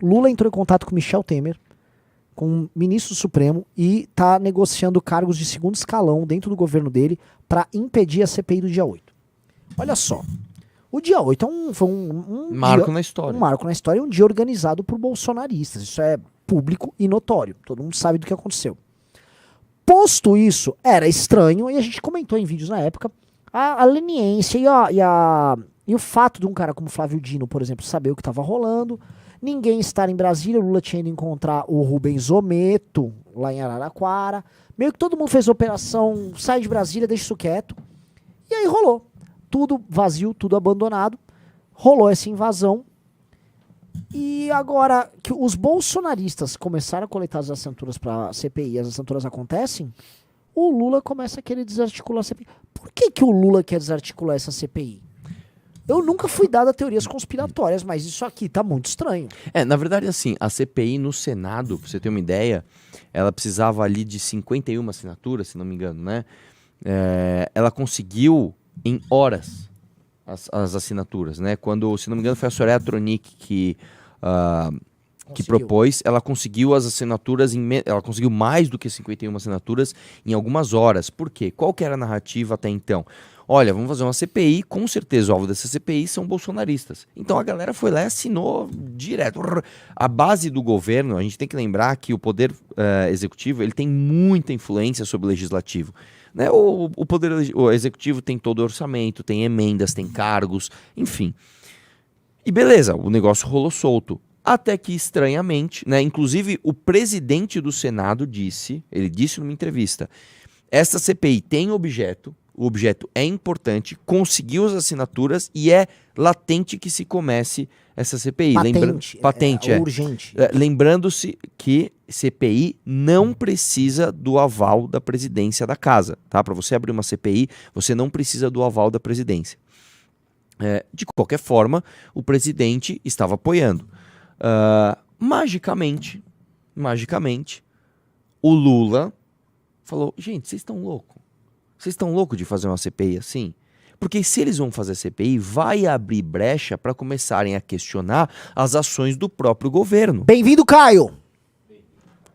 Lula entrou em contato com Michel Temer, com o ministro do Supremo, e tá negociando cargos de segundo escalão dentro do governo dele para impedir a CPI do dia 8. Olha só, o dia 8 foi um Marco dia, na história. um marco na história, um dia organizado por bolsonaristas. Isso é público e notório. Todo mundo sabe do que aconteceu. Posto isso, era estranho, e a gente comentou em vídeos na época, a leniência e o fato de um cara como Flávio Dino, por exemplo, saber o que estava rolando, ninguém estar em Brasília, o Lula tinha ido encontrar o Rubens Ometo, lá em Araraquara, meio que todo mundo fez operação, sai de Brasília, deixa isso quieto, e aí rolou. Tudo vazio, tudo abandonado, rolou essa invasão, e agora que os bolsonaristas começaram a coletar as assinaturas para a CPI, as assinaturas acontecem, o Lula começa a querer desarticular a CPI. Por que o Lula quer desarticular essa CPI? Eu nunca fui dado a teorias conspiratórias, mas isso aqui tá muito estranho. Na verdade, assim, a CPI no Senado, pra você ter uma ideia, ela precisava ali de 51 assinaturas, se não me engano, né? Ela conseguiu em horas as assinaturas, né? Quando, se não me engano, foi a Soraya Tronic que propôs, ela conseguiu as assinaturas, ela conseguiu mais do que 51 assinaturas em algumas horas. Por quê? Qual que era a narrativa até então? Olha, vamos fazer uma CPI, com certeza o alvo dessa CPI são bolsonaristas. Então a galera foi lá e assinou direto. A base do governo, a gente tem que lembrar que o poder executivo ele tem muita influência sobre o legislativo. Né? O poder executivo tem todo o orçamento, tem emendas, tem cargos, enfim. E beleza, o negócio rolou solto. Até que, estranhamente, né, inclusive o presidente do Senado disse numa entrevista, essa CPI tem objeto, o objeto é importante, conseguiu as assinaturas e é latente que se comece essa CPI. Patente, urgente. Lembrando-se que CPI não precisa do aval da presidência da casa. Tá? Para você abrir uma CPI, você não precisa do aval da presidência. De qualquer forma, o presidente estava apoiando. Magicamente, o Lula falou, gente, vocês estão loucos? Vocês estão loucos de fazer uma CPI assim? Porque se eles vão fazer CPI, vai abrir brecha para começarem a questionar as ações do próprio governo. Bem-vindo, Caio!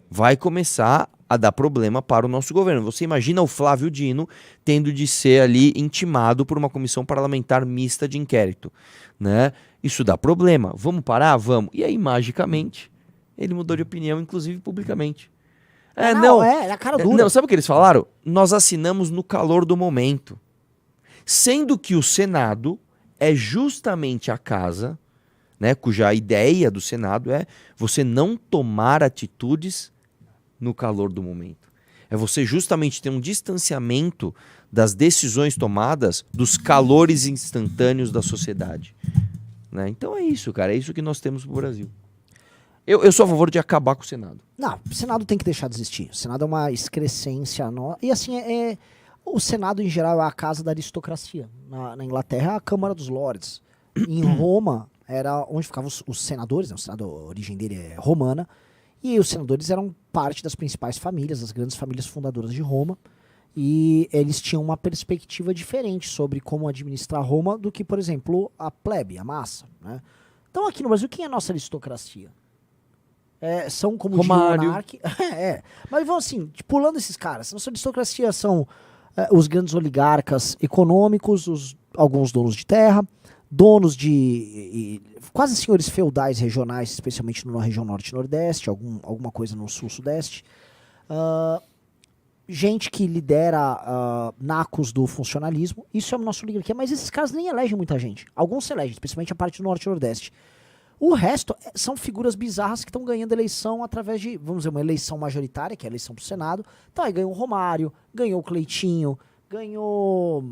Vai começar a dar problema para o nosso governo. Você imagina o Flávio Dino tendo de ser ali intimado por uma comissão parlamentar mista de inquérito, né? Isso dá problema. Vamos parar? Vamos. E aí, magicamente, ele mudou de opinião, inclusive publicamente. É cara dura. Não, sabe o que eles falaram? Nós assinamos no calor do momento. Sendo que o Senado é justamente a casa, né, cuja ideia do Senado é você não tomar atitudes no calor do momento. É você justamente ter um distanciamento das decisões tomadas dos calores instantâneos da sociedade. Né? Então é isso, cara. É isso que nós temos no Brasil. Eu sou a favor de acabar com o Senado. Não, o Senado tem que deixar de existir. O Senado é uma excrescência. E assim, o Senado, em geral, é a casa da aristocracia. Na Inglaterra, é a Câmara dos Lords. Em Roma, era onde ficavam os senadores. Né? O Senado, a origem dele é romana. E os senadores eram parte das principais famílias, das grandes famílias fundadoras de Roma. E eles tinham uma perspectiva diferente sobre como administrar Roma do que, por exemplo, a plebe, a massa. Né? Então, aqui no Brasil, quem é a nossa aristocracia? São como Romário. Monarque. Mas vão assim, pulando esses caras. Nossa aristocracia são os grandes oligarcas econômicos, alguns donos de terra, donos de quase senhores feudais regionais, especialmente na região norte e nordeste, alguma coisa no sul-sudeste. Gente que lidera nacos do funcionalismo. Isso é o nosso oligarquia, mas esses caras nem elegem muita gente. Alguns se elegem, especialmente a parte do norte e nordeste. O resto são figuras bizarras que estão ganhando eleição através de, vamos dizer, uma eleição majoritária, que é a eleição pro Senado. Então aí ganhou o Romário, ganhou o Cleitinho, ganhou,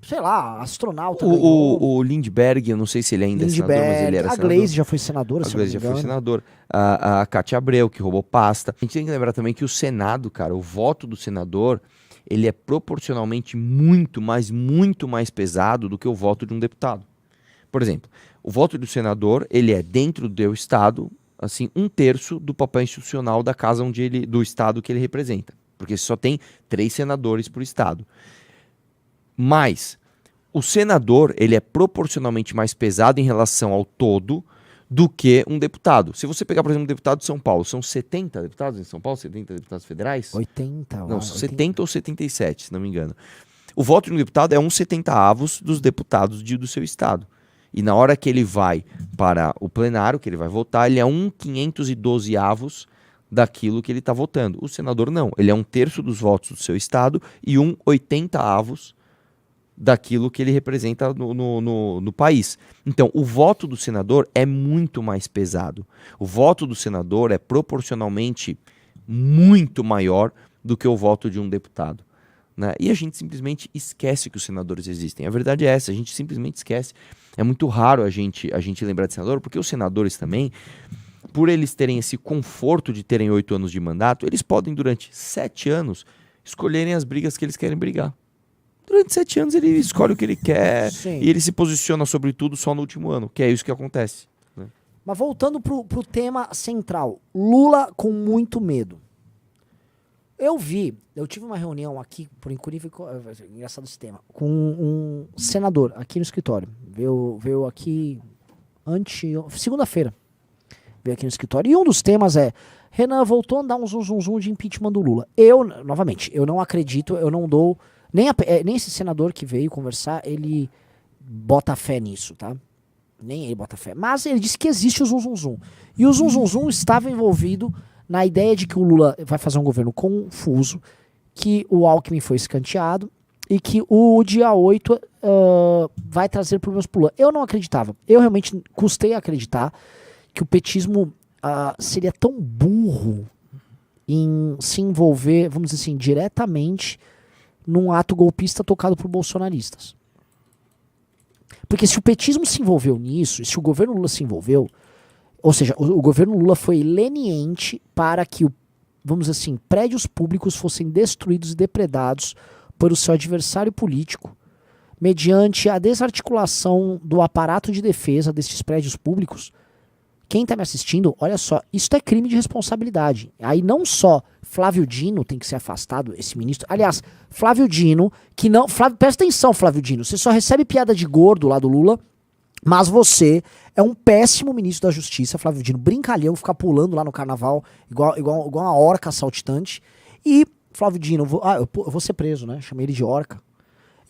sei lá, astronauta. O Lindbergh, eu não sei se ele ainda é senador, mas ele era senador. A Gleisi já foi senadora, A Gleisi já foi senador. A Cátia Abreu, que roubou pasta. A gente tem que lembrar também que o Senado, cara, o voto do senador, ele é proporcionalmente muito mais pesado do que o voto de um deputado. Por exemplo, o voto do senador, ele é dentro do estado, assim, 1/3 do papel institucional da casa do estado que ele representa. Porque só tem 3 senadores por estado. Mas o senador, ele é proporcionalmente mais pesado em relação ao todo do que um deputado. Se você pegar, por exemplo, um deputado de São Paulo, são 70 deputados em São Paulo, 70 deputados federais? 80, Não, lá, são 80. 70 ou 77, se não me engano. O voto de um deputado é 1/70 dos deputados do seu estado. E na hora que ele vai para o plenário, que ele vai votar, ele é 1/512 daquilo que ele está votando. O senador não, ele é 1/3 dos votos do seu estado e 1/80 daquilo que ele representa no país. Então, o voto do senador é muito mais pesado. O voto do senador é proporcionalmente muito maior do que o voto de um deputado, né? E a gente simplesmente esquece que os senadores existem. A verdade é essa, a gente simplesmente esquece. É muito raro a gente lembrar de senador, porque os senadores também, por eles terem esse conforto de terem 8 anos de mandato, eles podem, durante 7 anos, escolherem as brigas que eles querem brigar. Durante 7 anos ele escolhe o que ele quer. Sim. E ele se posiciona sobre tudo só no último ano, que é isso que acontece, né? Mas voltando pro tema central, Lula com muito medo. Eu tive uma reunião aqui, por incrível que engraçado esse tema, com um senador aqui no escritório. Veio aqui segunda-feira. Veio aqui no escritório. E um dos temas é: Renan voltou a andar um zum de impeachment do Lula. Novamente, eu não acredito, eu não dou. Nem esse senador que veio conversar, ele bota fé nisso, tá? Nem ele bota fé. Mas ele disse que existe o zum. E o zum estava envolvido na ideia de que o Lula vai fazer um governo confuso, que o Alckmin foi escanteado e que o dia 8 vai trazer problemas pro Lula. Eu não acreditava. Eu realmente custei a acreditar que o petismo seria tão burro em se envolver, vamos dizer assim, diretamente num ato golpista tocado por bolsonaristas. Porque se o petismo se envolveu nisso, se o governo Lula se envolveu, ou seja, o governo Lula foi leniente para que, vamos dizer assim, prédios públicos fossem destruídos e depredados por o seu adversário político, mediante a desarticulação do aparato de defesa desses prédios públicos. Quem está me assistindo, olha só, isso é crime de responsabilidade. Aí não só Flávio Dino tem que ser afastado, esse ministro. Aliás, Flávio Dino, que não. Presta atenção, Flávio Dino. Você só recebe piada de gordo lá do Lula, mas você é um péssimo ministro da Justiça, Flávio Dino. Brincalhão, ficar pulando lá no carnaval, igual uma orca saltitante. E, Flávio Dino, eu vou ser preso, né? Chamei ele de orca.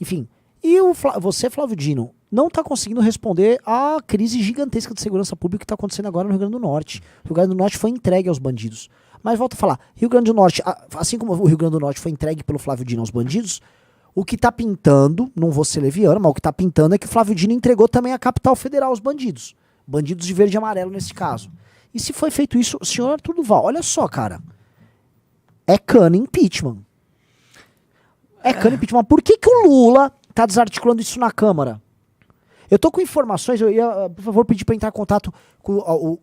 Enfim. E você, Flávio Dino, não está conseguindo responder à crise gigantesca de segurança pública que está acontecendo agora no Rio Grande do Norte. O Rio Grande do Norte foi entregue aos bandidos. Mas volto a falar, Rio Grande do Norte, assim como o Rio Grande do Norte foi entregue pelo Flávio Dino aos bandidos, o que está pintando, não vou ser leviano, mas o que está pintando é que o Flávio Dino entregou também a capital federal aos bandidos. Bandidos de verde e amarelo nesse caso. E se foi feito isso, senhor Arthur Duval, olha só, cara. É cana impeachment. É cana impeachment. Por que o Lula tá desarticulando isso na Câmara? Eu tô com informações, eu ia, por favor, pedir para entrar em contato com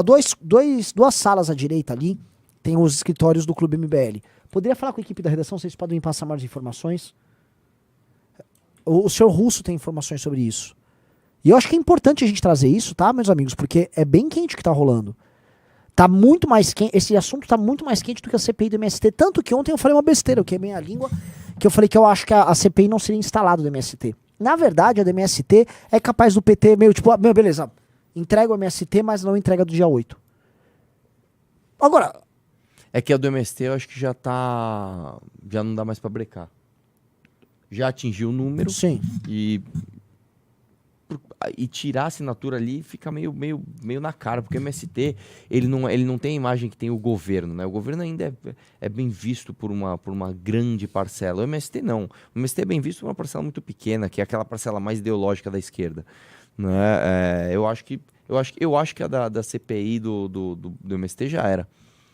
duas salas à direita ali, tem os escritórios do Clube MBL. Poderia falar com a equipe da redação, vocês podem me passar mais informações? O senhor Russo tem informações sobre isso. E eu acho que é importante a gente trazer isso, tá, meus amigos? Porque é bem quente o que tá rolando. Tá muito mais quente, esse assunto tá muito mais quente do que a CPI do MST. Tanto que ontem eu falei uma besteira, eu queimei a língua, que eu falei que eu acho que a CPI não seria instalada do MST. Na verdade, a do MST é capaz do PT meio tipo, beleza, entrega o MST, mas não entrega do dia 8. Agora... É que a do MST eu acho que já não dá mais pra brecar. Já atingiu o número. Sim. E tirar a assinatura ali fica meio na cara, porque o MST ele não tem a imagem que tem o governo, né? O governo ainda é bem visto por uma grande parcela. O MST não. O MST é bem visto por uma parcela muito pequena, que é aquela parcela mais ideológica da esquerda, né? Eu acho que a da CPI do MST já era.